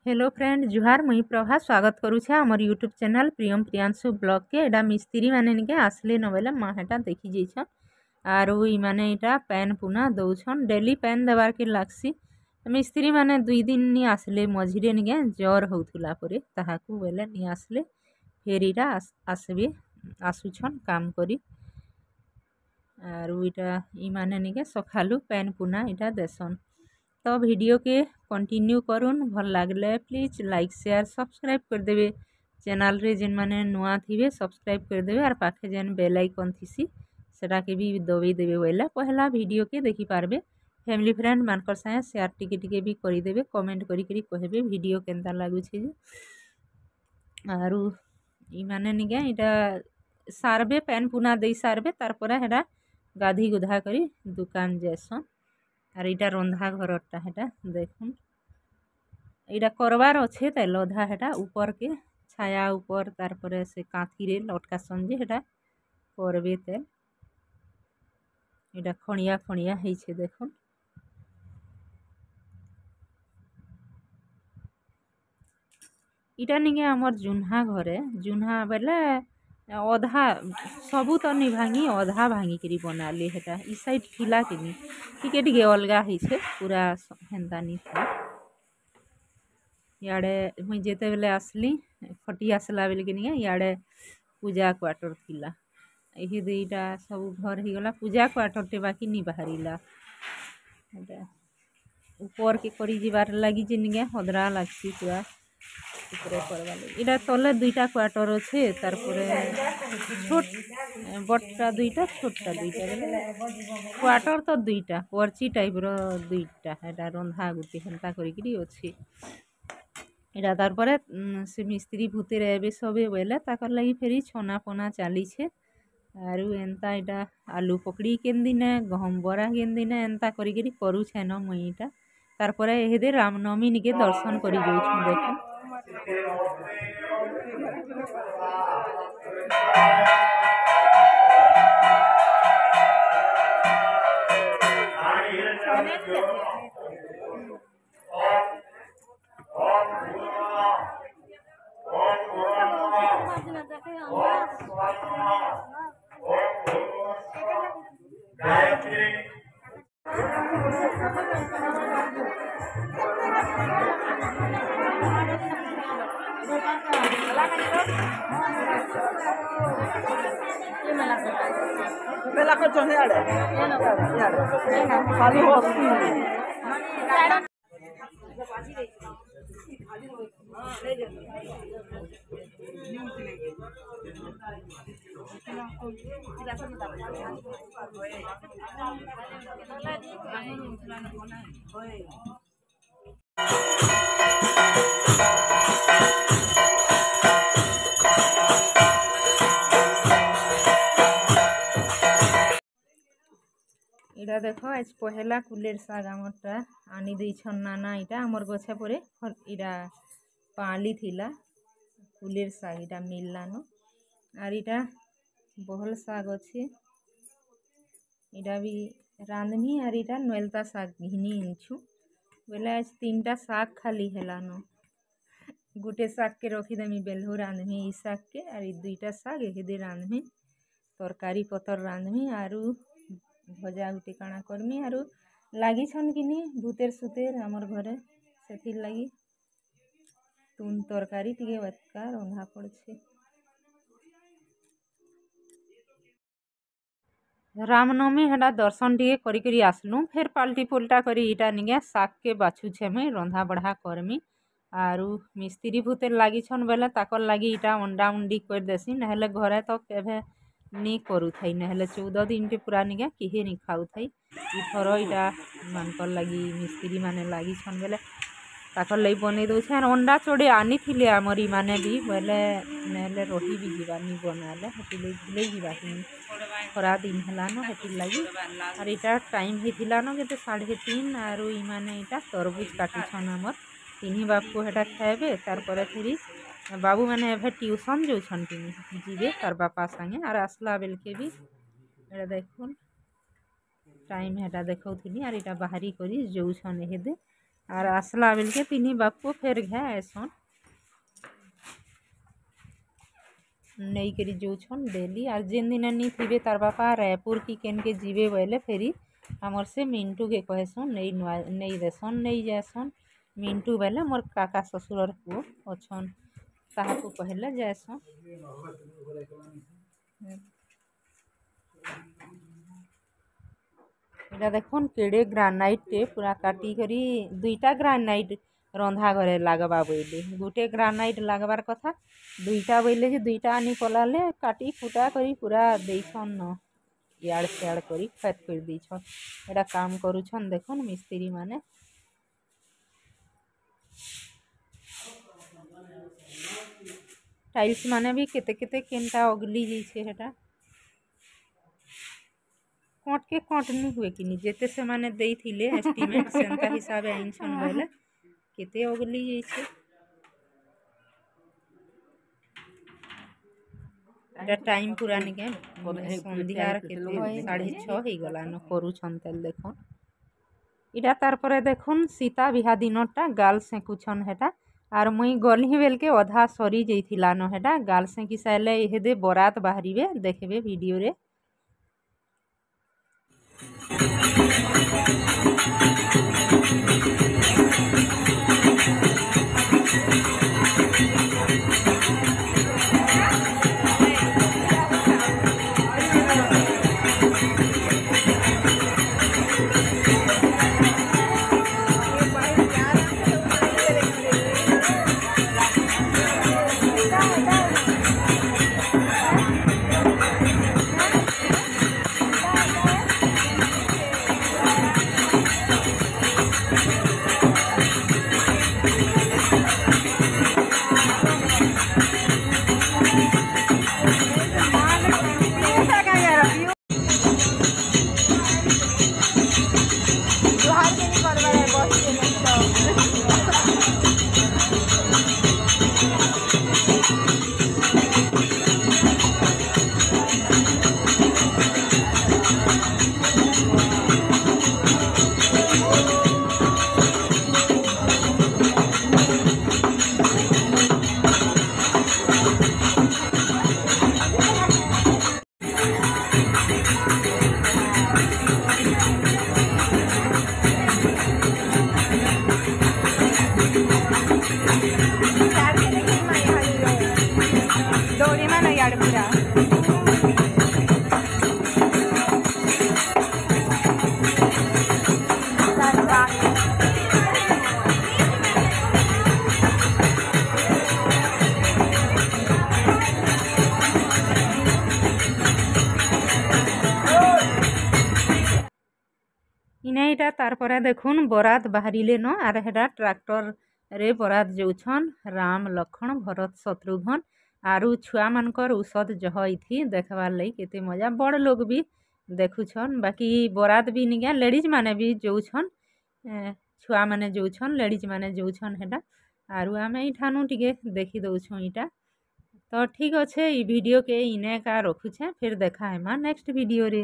Hello friend जुहार मुई प्रभा स्वागत करुछे हमर यूट्यूब चैनल प्रियम प्रियांशु ब्लॉग के एडा मिस्त्री माने निके आसले न बेले माँ हेटा देखी जाइछन आरो ई माने एटा पैन पुना दउछन डेली पैन देवार के लागसी मिस्त्री माने 2 दिन नि आसले मझिरे निके जर होउथुला परे ताहाकू बेले नि आसले फेर इटा आसबे आसुछन काम करी आरो इटा ई माने निके सखालू पैन पुना इटा देसन तो वीडियो के कंटिन्यू करूँ भल लगले प्लीज लाइक शेयर सब्सक्राइब कर देवे चैनल रे जेन माने नुआ थिबे सब्सक्राइब कर देवे और पाखे जेन बेल आइकन थिसी सेटा के भी दबे देवे वेला पहला वीडियो के देखि पारबे फैमिली फ्रेंड मानकर साथे शेयर टिके भी करि देवे कमेंट करी कहबे वीडियो केनता लागु छे आरु ई माने निके इटा सारबे पैन पुना दे सारबे तार पर हेडा गाधी गुधा करी दुकान जेसन और इटा रंधा घरटा हेटा देखुन इटा करवार अच्छे ते लधा हेटा ऊपर के छाया ऊपर तार पर से काथी रे लटका संजे हेटा करबे ते इटा खणिया खणिया हेइ छे देखुन इटा निगे हमर जुन्हा घरे जुन्हा बेले अधा सबू तो नि भांगी अधा भांगी करी बनाले हेटा ई साइड थिला किनी टिके टिके अलगा है छे पूरा हेंता नि था याडे मुई जेते बेले आसली खटी आसला बेले किनी याडे पूजा क्वार्टर थिला एही देइटा सब घर ही गला पूजा क्वार्टर टे बाकी नि बाहरिला हेटा ऊपर के करी जिबार लागी जिनिगे हदरा लागसी पूरा ऊपरे करवा लगी इटा तले दुईटा क्वार्टर अच्छे तार परे छोट बड़टा दुईटा छोटटा दुईटा बेले क्वार्टर तो दुईटा पर्ची टाइप रो दुईटा हेटा रंधा गुटी हेंता करी अच्छे इटा तार परे से मिस्त्री भूते एबे सबे बेले ताकर लगी फेरी छना पना चाली छे आरु एंता इटा आलू पकड़ी केन दिने गहम बरा केन दिने एंता करी करू छे न मुईटा तार परे एहेदे रामनवमी निके दर्शन करी जाउछु देखो Bella coglione खाली हस्ती इटा देखो आज पहला कुलेर साग आमरटा आनी देइछन नाना इटा आमर गछे परे इटा पाली थिला कुलेर साग इटा मिललानो आर इटा बहल साग अच्छे इटा भी रांधमी आर इटा नोलता साग घिनी इनछु बेले आज 3टा साग खाली हेलानो गुटे साग के रखीदेमी बेलहु रांधमी ई साग के आर 2टा साग एहेदे रांधमी तरकारी पतर रांधमी आरु भजा गुटे काଣା करमी आरु लागी छन किनी भूतेर सुतेर हमर घरे सेथिर लागी तुन तरकारी टिके बतका रंधा पड़छे रामनवमी हेडा दर्शन टिके करी आसलू फिर पाल्टी पुल्टा करी इटा निगे साग के बाछु छे मैं रंधा बढ़ा करमी आरु मिस्त्री भूतेर लागी छन बेले ताकर लागी इटा अंडा उंडी कर देसी नहेले घरे तो केभे नी करू थाई नहेले 14 दिन के पूरा निगे किहे नी खाऊ थाई ई थरो इटा मानकर लागी मिस्त्री माने लागी छन बेले ताकर लई बने दउ छे अंडा चोड़े आनी थिले हमरी माने भी बेले नहेले रोटी भी जीवानी बनाले हटिले भूले जीवानी खरा दिन हलानो हटिल लागी और इटा टाइम ही थिलानो के 3:30 आरु ई माने इटा तरबूज काटू छन हमर तिनी बाप को हेटा खाएबे तार पर फिर बाबू मैंने एभे ट्यूशन जाऊन जीवे तार बापा संगे और आसला बेल के भी देखुन टाइम हेटा देखौथिनी और इटा बाहरी करी जाऊन हेदे और आसला बेल के तीनी बापू फेर घे आसन नहीं करी जोछन डेली और जेन दिन नहीं थे तार बापा रायपुर की केन के जीवे बोले फेरी हमर से मिंटू के कहसन नहीं देसन नहीं जासन मिंटू बोले मोर काका ससुर पुओ अच्छन ताहाको कहले जासन এটা দেখুন কেড়ে গ্রানাইটে পুরা কাটি করি দুইটা গ্রানাইট রন্ধা ঘরে লাগবা বইলে গোটে গ্রানাইট লাগবার কথা দুইটা বইলে যে দুইটা আনি পলালে কাটি ফুটা করি পুরা ଦେଇছন ন ইয়াড় সিয়াড় করি ফেট করে ଦେଇছন এটা কাম করুছন দেখুন মিস্ত্রি মানে টাইলস মানে भी केते केते केनटा अगली जाइछे हेटा कट के कट नहीं हुए कि जेते से माने देइथिले एस्टिमेट सेंता हिसाबे आइनछन बोले केते अगली जाइछे এটা টাইম পুরা নিকে সন্ধ্যার কেতে 6:30 হই গলা ন করুছন তেল দেখুন এটা তারপরে দেখুন সীতা বিহা দিনটা গাল সেকুছন হেটা আর মুই গলি বেলকে অধা সরি যাইছিলা ন হেটা গাল সেকি সাইলে হেদে বরাত বাহারিবে দেখবে ভিডিও রে ইনাইটা তারপরে দেখুন বরাত বাহারিলে ন আর হেটা ট্রাক্টর রে বরাত যাউছন রাম লক্ষণ ভরত শত্রুঘ্ন आरु छुआ मानकर औषध जह इथि देखबार लगी केते मजा बड़ लोग भी देखुछन बाकी बरात भी निगा लेडीज माने भी जोछन छुआ माने जोछन लेडीज माने जोछन हेटा आरु आमे इठानु टिके देखि दउछु इटा तो ठीक अच्छे वीडियो के इने का रखुछे फिर देखा है नेक्स्ट वीडियो रे।